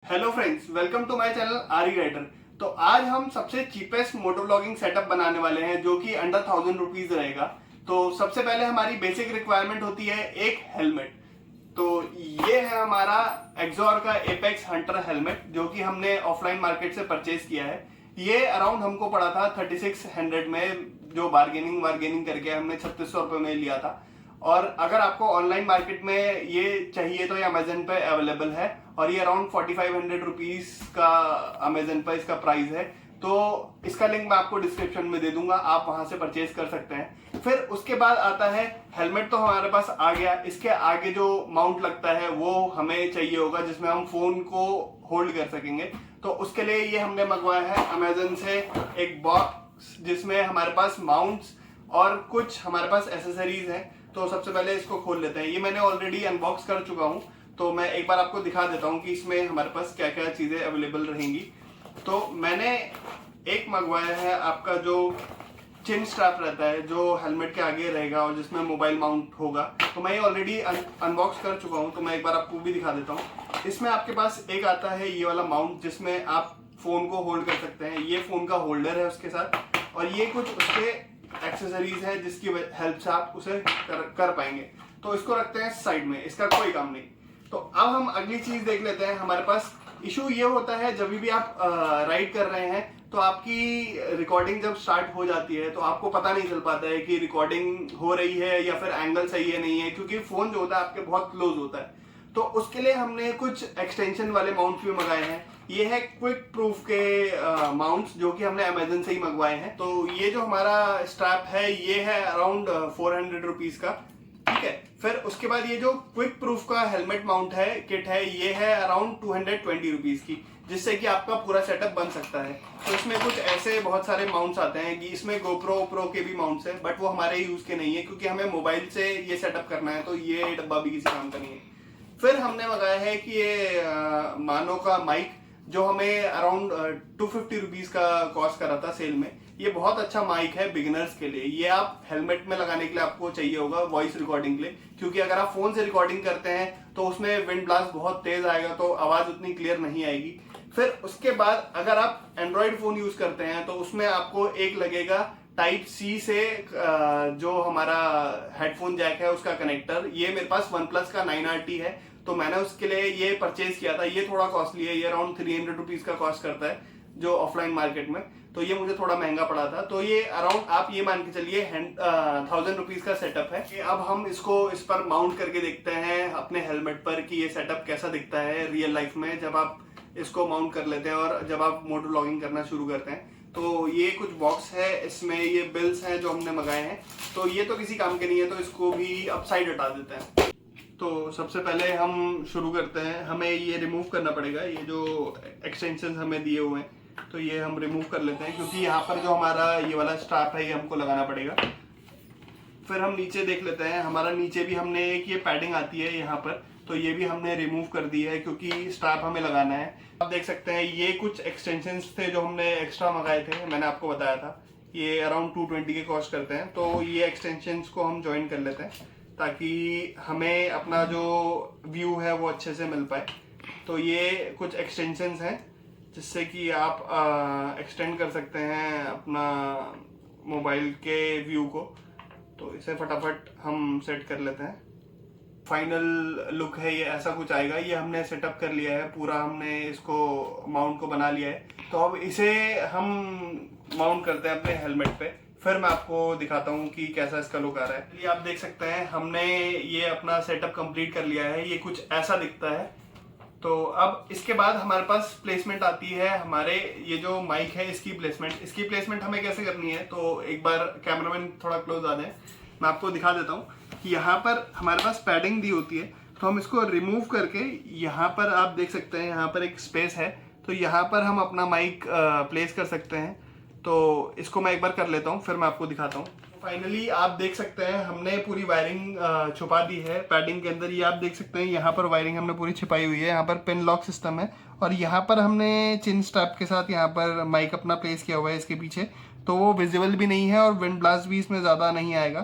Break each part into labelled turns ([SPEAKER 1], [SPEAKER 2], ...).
[SPEAKER 1] Hello friends, welcome to my channel आरी rider. तो आज हम सबसे चीपेस्ट मोटो व्लॉगिंग सेटअप बनाने वाले हैं जो कि अंडर 1000 रुपीज रहेगा। तो सबसे पहले हमारी बेसिक रिक्वायरमेंट होती है एक हेलमेट। तो ये है हमारा एक्सॉर का एपेक्स हंटर हेलमेट जो कि हमने ऑफलाइन मार्केट से परचेज किया है। ये अराउंड हमको पड़ा था 3600 में, जो बार्गेनिंग करके हमने 3600 रुपये में लिया था। और अगर आपको ऑनलाइन मार्केट में ये चाहिए तो ये अमेजन पे अवेलेबल है और ये अराउंड 4500 रुपीज का अमेजन पे इसका प्राइस है। तो इसका लिंक मैं आपको डिस्क्रिप्शन में दे दूंगा, आप वहां से परचेज कर सकते हैं। फिर उसके बाद आता है हेलमेट। तो हमारे पास आ गया, इसके आगे जो माउंट लगता है वो हमें चाहिए होगा जिसमें हम फोन को होल्ड कर सकेंगे। तो उसके लिए ये हमने मंगवाया है अमेजन से एक बॉक्स जिसमें हमारे पास माउंट्स और कुछ हमारे पास एसेसरीज हैं। तो सबसे पहले इसको खोल लेते हैं। ये मैंने ऑलरेडी अनबॉक्स कर चुका हूँ, तो मैं एक बार आपको दिखा देता हूँ कि इसमें हमारे पास क्या क्या चीजें अवेलेबल रहेंगी। तो मैंने एक मंगवाया है आपका जो चिन स्ट्रैप रहता है जो हेलमेट के आगे रहेगा और जिसमें मोबाइल माउंट होगा। तो मैं ये ऑलरेडी अनबॉक्स कर चुका हूँ, तो मैं एक बार आपको भी दिखा देता हूँ। इसमें आपके पास एक आता है ये वाला माउंट जिसमें आप फोन को होल्ड कर सकते हैं। ये फोन का होल्डर है उसके साथ, और ये कुछ उसके एक्सेसरीज है जिसकी हेल्प से आप उसे कर पाएंगे। तो इसको रखते हैं साइड में, इसका कोई काम नहीं। तो अब हम अगली चीज देख लेते हैं। हमारे पास इशू ये होता है जब भी आप राइड कर रहे हैं तो आपकी रिकॉर्डिंग जब स्टार्ट हो जाती है तो आपको पता नहीं चल पाता है कि रिकॉर्डिंग हो रही है या फिर एंगल सही है नहीं है, क्योंकि फोन जो होता है आपके बहुत क्लोज होता है। तो उसके लिए हमने कुछ एक्सटेंशन वाले माउंट्स भी मंगाए हैं। ये है क्विक प्रूफ के माउंट्स जो कि हमने अमेजन से ही मंगवाए हैं। तो ये जो हमारा स्ट्रैप है ये है अराउंड 400 रुपीज का, ठीक है। फिर उसके बाद ये जो क्विक प्रूफ का हेलमेट माउंट है किट है, ये है अराउंड 220 रुपीज की, जिससे कि आपका पूरा सेटअप बन सकता है। तो इसमें कुछ ऐसे बहुत सारे माउंट्स आते हैं कि इसमें गोप्रो के भी माउंट्स हैं, बट वो हमारे यूज के नहीं है क्योंकि हमें मोबाइल से ये सेटअप करना है, तो ये डब्बा भी किसी काम का नहीं है। फिर हमने मंगाया है कि ये मानो का माइक जो हमें अराउंड 250 रुपीज का कॉस्ट करा था सेल में। ये बहुत अच्छा माइक है बिगिनर्स के लिए। ये आप हेलमेट में लगाने के लिए आपको चाहिए होगा वॉइस रिकॉर्डिंग के लिए, क्योंकि अगर आप फोन से रिकॉर्डिंग करते हैं तो उसमें विंड ब्लास्ट बहुत तेज आएगा तो आवाज उतनी क्लियर नहीं आएगी। फिर उसके बाद अगर आप एंड्रॉइड फोन यूज करते हैं तो उसमें आपको एक लगेगा टाइप सी से जो हमारा हेडफोन जैक है उसका कनेक्टर। ये मेरे पास वन प्लस का 9RT है, तो मैंने उसके लिए ये परचेज किया था। ये थोड़ा कॉस्टली है, ये अराउंड 300 रुपीज का कॉस्ट करता है जो ऑफलाइन मार्केट में, तो ये मुझे थोड़ा महंगा पड़ा था। तो ये अराउंड आप ये मान के चलिए 1000 रुपीज का सेटअप है। अब हम इसको इस पर माउंट करके देखते हैं अपने हेलमेट पर कि ये सेटअप कैसा दिखता है रियल लाइफ में जब आप इसको माउंट कर लेते हैं और जब आप मोटर व्लॉगिंग करना शुरू करते हैं। तो ये कुछ बॉक्स है, इसमें ये बिल्स हैं जो हमने मंगाए हैं। तो ये तो किसी काम के नहीं है, तो इसको भी अपसाइड हटा देते हैं। तो सबसे पहले हम शुरू करते हैं। हमें ये रिमूव करना पड़ेगा, ये जो एक्सटेंशन हमें दिए हुए हैं तो ये हम रिमूव कर लेते हैं, क्योंकि यहाँ पर जो हमारा ये वाला स्ट्रैप है ये हमको लगाना पड़ेगा। फिर हम नीचे देख लेते हैं। हमारा नीचे भी हमने एक ये पैडिंग आती है यहाँ पर, तो ये भी हमने रिमूव कर दी है क्योंकि स्ट्रैप हमें लगाना है। आप देख सकते हैं ये कुछ एक्सटेंशंस थे जो हमने एक्स्ट्रा मंगाए थे, मैंने आपको बताया था। ये अराउंड 220 के कॉस्ट करते हैं। तो ये एक्सटेंशंस को हम ज्वाइन कर लेते हैं ताकि हमें अपना जो व्यू है वो अच्छे से मिल पाए। तो ये कुछ एक्सटेंशंस हैं जिससे कि आप एक्सटेंड कर सकते हैं अपना मोबाइल के व्यू को। तो इसे फटाफट हम सेट कर लेते हैं। फाइनल लुक है ये, ऐसा कुछ आएगा। ये हमने सेटअप कर लिया है पूरा, हमने इसको माउंट को बना लिया है। तो अब इसे हम माउंट करते हैं अपने हेलमेट पे, फिर मैं आपको दिखाता हूँ कि कैसा इसका लुक आ रहा है। ये आप देख सकते हैं हमने ये अपना सेटअप कंप्लीट कर लिया है। ये कुछ ऐसा दिखता है। तो अब इसके बाद हमारे पास प्लेसमेंट आती है। हमारे ये जो माइक है इसकी प्लेसमेंट हमें कैसे करनी है। तो एक बार कैमरामैन थोड़ा क्लोज आ जाए, मैं आपको दिखा देता हूँ कि यहाँ पर हमारे पास पैडिंग दी होती है। तो हम इसको रिमूव करके यहाँ पर आप देख सकते हैं यहाँ पर एक स्पेस है, तो यहाँ पर हम अपना माइक प्लेस कर सकते हैं। तो इसको मैं एक बार कर लेता हूँ, फिर मैं आपको दिखाता हूँ। फाइनली आप देख सकते हैं हमने पूरी वायरिंग छुपा दी है पैडिंग के अंदर। ये आप देख सकते हैं यहाँ पर वायरिंग हमने पूरी छिपाई हुई है। यहाँ पर पिन लॉक सिस्टम है और यहाँ पर हमने चिन स्ट्रैप के साथ यहाँ पर माइक अपना प्लेस किया हुआ है इसके पीछे, तो वो विजिबल भी नहीं है और विंड ब्लास्ट भी इसमें ज़्यादा नहीं आएगा।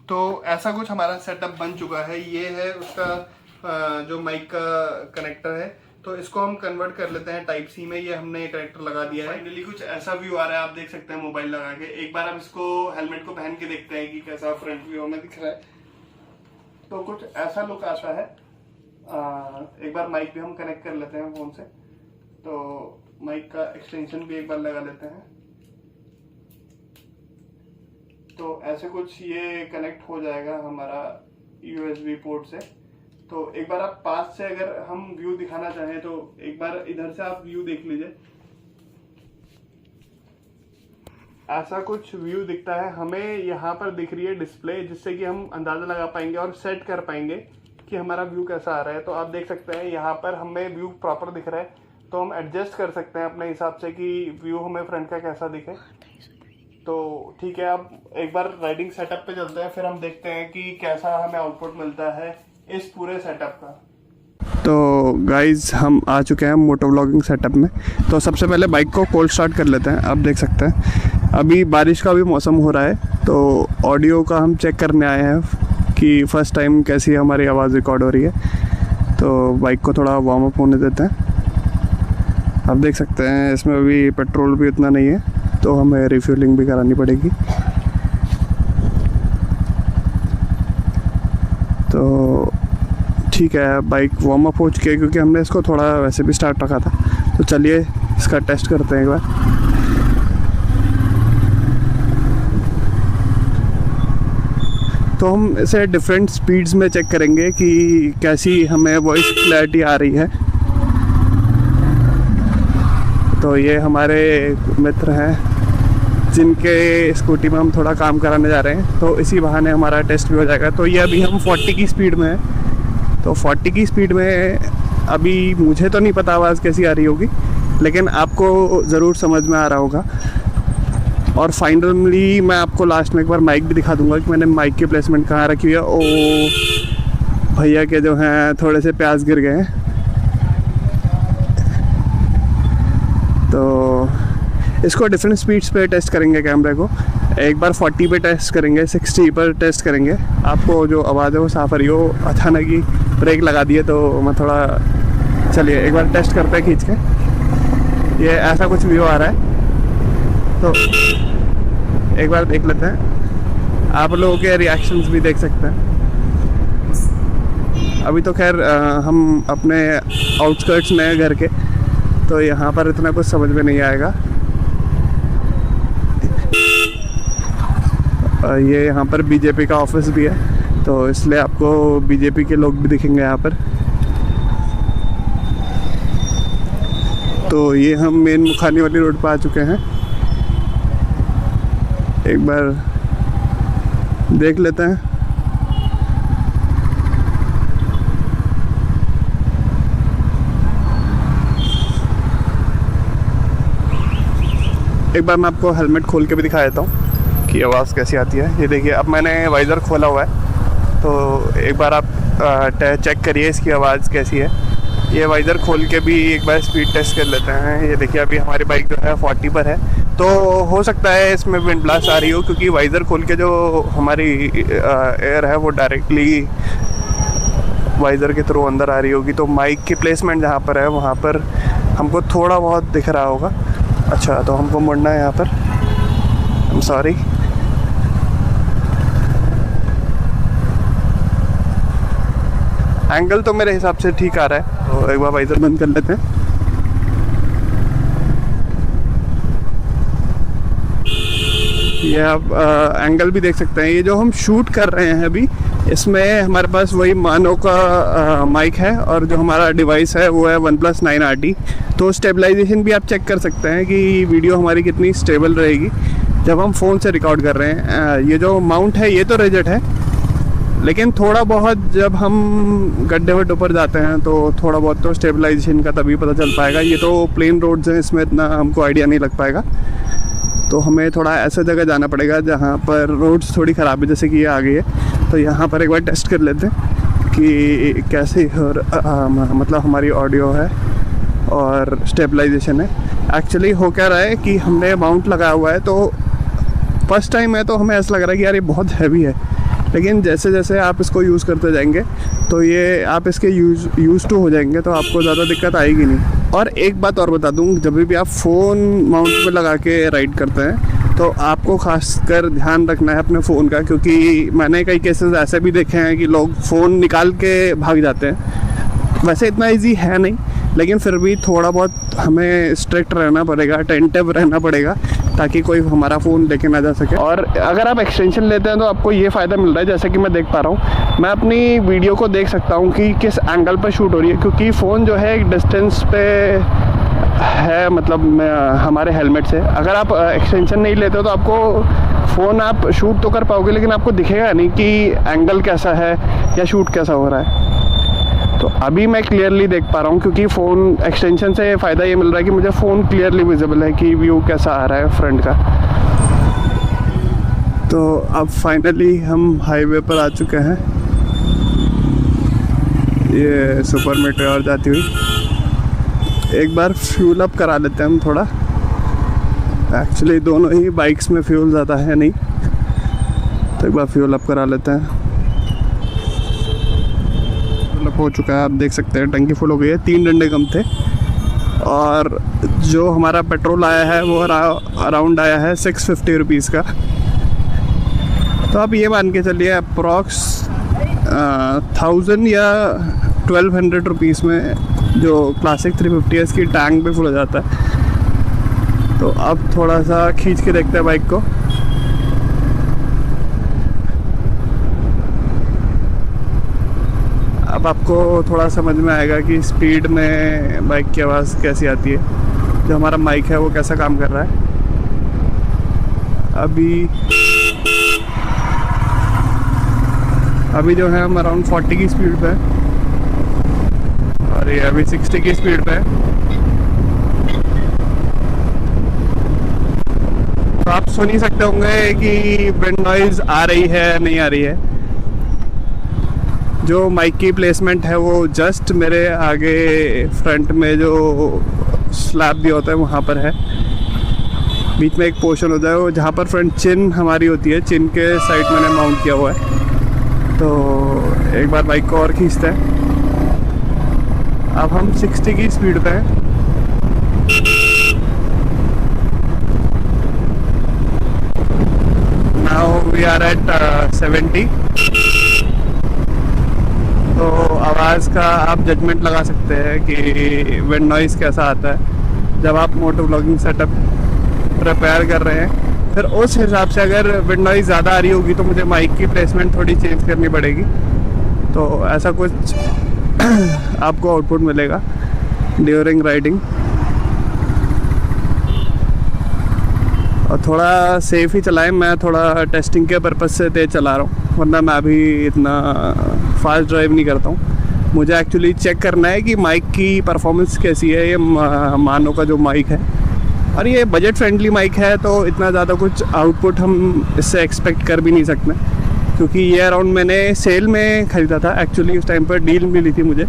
[SPEAKER 1] तो ऐसा कुछ हमारा सेटअप बन चुका है। ये है उसका जो माइक का कनेक्टर है। तो इसको हम कन्वर्ट कर लेते हैं टाइप सी में। ये हमने कनेक्टर लगा दिया है। फाइनली कुछ ऐसा व्यू आ रहा है, आप देख सकते हैं मोबाइल लगा के। एक बार आप इसको हेलमेट को पहन के देखते हैं कि कैसा फ्रंट व्यू में दिख रहा है। तो कुछ ऐसा लुक आता है। एक बार माइक भी हम कनेक्ट कर लेते हैं फोन से, तो माइक का एक्सटेंशन भी एक बार लगा लेते हैं। तो ऐसे कुछ ये कनेक्ट हो जाएगा हमारा USB पोर्ट से। तो एक बार आप पास से अगर हम व्यू दिखाना चाहें तो एक बार इधर से आप व्यू देख लीजिए। ऐसा कुछ व्यू दिखता है हमें। यहाँ पर दिख रही है डिस्प्ले, जिससे कि हम अंदाजा लगा पाएंगे और सेट कर पाएंगे कि हमारा व्यू कैसा आ रहा है। तो आप देख सकते हैं यहाँ पर हमें व्यू प्रॉपर दिख रहा है, तो हम एडजस्ट कर सकते हैं अपने हिसाब से कि व्यू हमें फ्रंट का कैसा दिखे। तो ठीक है, अब एक बार राइडिंग सेटअप पे चलते हैं, फिर हम देखते हैं कि कैसा हमें आउटपुट मिलता है इस पूरे सेटअप का। तो गाइज हम आ चुके हैं मोटो व्लॉगिंग सेटअप में। तो सबसे पहले बाइक को कोल्ड स्टार्ट कर लेते हैं। आप देख सकते हैं अभी बारिश का भी मौसम हो रहा है, तो ऑडियो का हम चेक करने आए हैं कि फ़र्स्ट टाइम कैसी हमारी आवाज़ रिकॉर्ड हो रही है। तो बाइक को थोड़ा वार्म अप होने देते हैं। आप देख सकते हैं इसमें अभी पेट्रोल भी उतना नहीं है, तो हमें रिफ्यूलिंग भी करानी पड़ेगी। तो ठीक है, बाइक वार्म अप हो चुकी है क्योंकि हमने इसको थोड़ा वैसे भी स्टार्ट रखा था। तो चलिए इसका टेस्ट करते हैं एक बार। तो हम इसे डिफरेंट स्पीड्स में चेक करेंगे कि कैसी हमें वॉइस क्लैरिटी आ रही है। तो ये हमारे मित्र हैं जिनके स्कूटी में हम थोड़ा काम कराने जा रहे हैं, तो इसी बहाने हमारा टेस्ट भी हो जाएगा। तो ये अभी हम 40 की स्पीड में है। तो 40 की स्पीड में अभी मुझे तो नहीं पता आवाज़ कैसी आ रही होगी, लेकिन आपको ज़रूर समझ में आ रहा होगा। और फाइनली मैं आपको लास्ट में एक बार माइक भी दिखा दूंगा कि मैंने माइक की प्लेसमेंट कहाँ रखी हुई है। ओ भैया के जो हैं थोड़े से प्याज गिर गए हैं। तो इसको डिफरेंट स्पीड्स पे टेस्ट करेंगे कैमरे को। एक बार 40 पे टेस्ट करेंगे, 60 पर टेस्ट करेंगे। आपको जो आवाज़ है वो साफ आ रही हो। अचानक ही ब्रेक लगा दिए तो मैं थोड़ा, चलिए एक बार टेस्ट करते हैं खींच के। ये ऐसा कुछ व्यू आ रहा है, तो एक बार देख लेते हैं। आप लोगों के रिएक्शंस भी देख सकते हैं। अभी तो खैर हम अपने आउटस्कर्ट्स में हैं घर के, तो यहाँ पर इतना कुछ समझ में नहीं आएगा। ये यहाँ पर बीजेपी का ऑफिस भी है, तो इसलिए आपको बीजेपी के लोग भी दिखेंगे यहाँ पर। तो ये हम मेन मुखानी वाली रोड पर आ चुके हैं। एक बार देख लेते हैं। एक बार मैं आपको हेलमेट खोल के भी दिखा देता हूँ कि आवाज़ कैसी आती है। ये देखिए, अब मैंने वाइज़र खोला हुआ है, तो एक बार आप चेक करिए इसकी आवाज़ कैसी है। ये वाइज़र खोल के भी एक बार स्पीड टेस्ट कर लेते हैं। ये देखिए अभी हमारी बाइक जो है 40 पर है, तो हो सकता है इसमें विंड ब्लास्ट आ रही हो, क्योंकि वाइज़र खोल के जो हमारी एयर है वो डायरेक्टली वाइज़र के थ्रू अंदर आ रही होगी। तो माइक की प्लेसमेंट जहाँ पर है वहाँ पर हमको थोड़ा बहुत दिख रहा होगा। अच्छा, तो हमको मुड़ना है यहाँ पर। I am sorry. एंगल तो मेरे हिसाब से ठीक आ रहा है, तो एक बार वाइज़र बंद कर लेते हैं। ये आप एंगल भी देख सकते हैं। ये जो हम शूट कर रहे हैं अभी, इसमें हमारे पास वही मानो का माइक है, और जो हमारा डिवाइस है वो है OnePlus 9 RT। तो स्टेबलाइजेशन भी आप चेक कर सकते हैं कि वीडियो हमारी कितनी स्टेबल रहेगी जब हम फ़ोन से रिकॉर्ड कर रहे हैं। ये जो माउंट है ये तो रिजिड है, लेकिन थोड़ा बहुत जब हम गड्ढे वड्ढे ऊपर जाते हैं तो थोड़ा बहुत तो स्टेबलाइजेशन का तभी पता चल पाएगा। ये तो प्लेन रोड्स हैं, इसमें इतना हमको आइडिया नहीं लग पाएगा। तो हमें थोड़ा ऐसा जगह जाना पड़ेगा जहाँ पर रोड्स थोड़ी ख़राब है, जैसे कि ये आ गई है। तो यहाँ पर एक बार टेस्ट कर लेते हैं कि कैसे मतलब हमारी ऑडियो है और स्टेबलाइजेशन है। एक्चुअली हो क्या रहा है कि हमने माउंट लगाया हुआ है, तो फर्स्ट टाइम है तो हमें ऐसा लग रहा है कि यार ये बहुत हैवी है,
[SPEAKER 2] लेकिन जैसे जैसे आप इसको यूज़ करते जाएंगे तो ये आप इसके यूज़ टू हो जाएंगे, तो आपको ज़्यादा दिक्कत आएगी नहीं। और एक बात और बता दूँ, जब भी आप फ़ोन माउंट पे लगा के राइड करते हैं तो आपको खासकर ध्यान रखना है अपने फ़ोन का, क्योंकि मैंने कई केसेस ऐसे भी देखे हैं कि लोग फ़ोन निकाल के भाग जाते हैं। वैसे इतना ईजी है नहीं, लेकिन फिर भी थोड़ा बहुत हमें स्ट्रिक्ट रहना पड़ेगा, अटेंटिव रहना पड़ेगा, ताकि कोई हमारा फ़ोन लेके ना जा सके। और अगर आप एक्सटेंशन लेते हैं तो आपको ये फ़ायदा मिल रहा है, जैसे कि मैं देख पा रहा हूँ, मैं अपनी वीडियो को देख सकता हूँ कि किस एंगल पर शूट हो रही है, क्योंकि फ़ोन जो है एक डिस्टेंस पे है, मतलब हमारे हेलमेट से। अगर आप एक्सटेंशन नहीं लेते हो तो आपको फ़ोन आप शूट तो कर पाओगे, लेकिन आपको दिखेगा नहीं कि एंगल कैसा है या शूट कैसा हो रहा है। तो अभी मैं क्लियरली देख पा रहा हूँ, क्योंकि फ़ोन एक्सटेंशन से फ़ायदा ये मिल रहा है कि मुझे फ़ोन क्लियरली विजिबल है कि व्यू कैसा आ रहा है फ्रंट का। तो अब फाइनली हम हाईवे पर आ चुके हैं। ये सुपर मेट्रो जाती हुई, एक बार फ्यूल अप करा लेते हैं हम थोड़ा। एक्चुअली दोनों ही बाइक्स में फ्यूल ज़्यादा है नहीं, तो एक बार फ्यूल अप करा लेते हैं। हो चुका है, आप देख सकते हैं टंकी फुल हो गई है, 3 डंडे कम थे। और जो हमारा पेट्रोल आया है वो अराउंड आया है 650 रुपीज़ का। तो आप ये मान के चलिए अप्रॉक्स 1000 या 1200 रुपीज़ में जो क्लासिक 350 की टैंक पे फुल हो जाता है। तो अब थोड़ा सा खींच के देखते हैं बाइक को। अब आपको थोड़ा समझ में आएगा कि स्पीड में बाइक की आवाज़ कैसी आती है, जो हमारा माइक है वो कैसा काम कर रहा है। अभी जो है हम अराउंड 40 की स्पीड पे है, और ये अभी 60 की स्पीड पे है। तो आप सुन ही सकते होंगे कि विंड नॉइज़ आ रही है नहीं आ रही है। जो माइक की प्लेसमेंट है वो जस्ट मेरे आगे फ्रंट में जो स्लैब दिया होता है वहाँ पर है। बीच में एक पोर्शन होता है वो जहाँ पर फ्रंट चिन हमारी होती है, चिन के साइड मैंने माउंट किया हुआ है। तो एक बार बाइक को और खींचते हैं। अब हम 60 की स्पीड पे हैं। Now we are at 70। तो आवाज़ का आप जजमेंट लगा सकते हैं कि विंड नॉइज़ कैसा आता है जब आप मोटो व्लॉगिंग सेटअप प्रिपेयर कर रहे हैं। फिर उस हिसाब से अगर विंड नॉइज़ ज़्यादा आ रही होगी तो मुझे माइक की प्लेसमेंट थोड़ी चेंज करनी पड़ेगी। तो ऐसा कुछ आपको आउटपुट मिलेगा ड्यूरिंग राइडिंग। और थोड़ा सेफ ही चलाएं। मैं थोड़ा टेस्टिंग के पर्पज़ से तेज़ चला रहा हूँ, वरना मैं अभी इतना फास्ट ड्राइव नहीं करता हूँ। मुझे एक्चुअली चेक करना है कि माइक की परफॉर्मेंस कैसी है। ये मानो का जो माइक है, और ये बजट फ्रेंडली माइक है, तो इतना ज़्यादा कुछ आउटपुट हम इससे एक्सपेक्ट कर भी नहीं सकते, क्योंकि ये अराउंड मैंने सेल में ख़रीदा था। एक्चुअली उस टाइम पर डील मिली थी मुझे,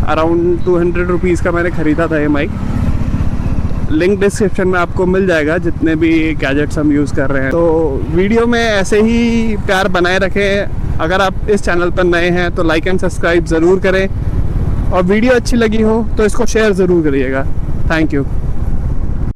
[SPEAKER 2] अराउंड 200 रुपीज़ का मैंने ख़रीदा था ये माइक। लिंक डिस्क्रिप्शन में आपको मिल जाएगा जितने भी गैजेट्स हम यूज़ कर रहे हैं। तो वीडियो में ऐसे ही प्यार बनाए रखें। अगर आप इस चैनल पर नए हैं तो लाइक एंड सब्सक्राइब ज़रूर करें, और वीडियो अच्छी लगी हो तो इसको शेयर ज़रूर करिएगा। Thank you.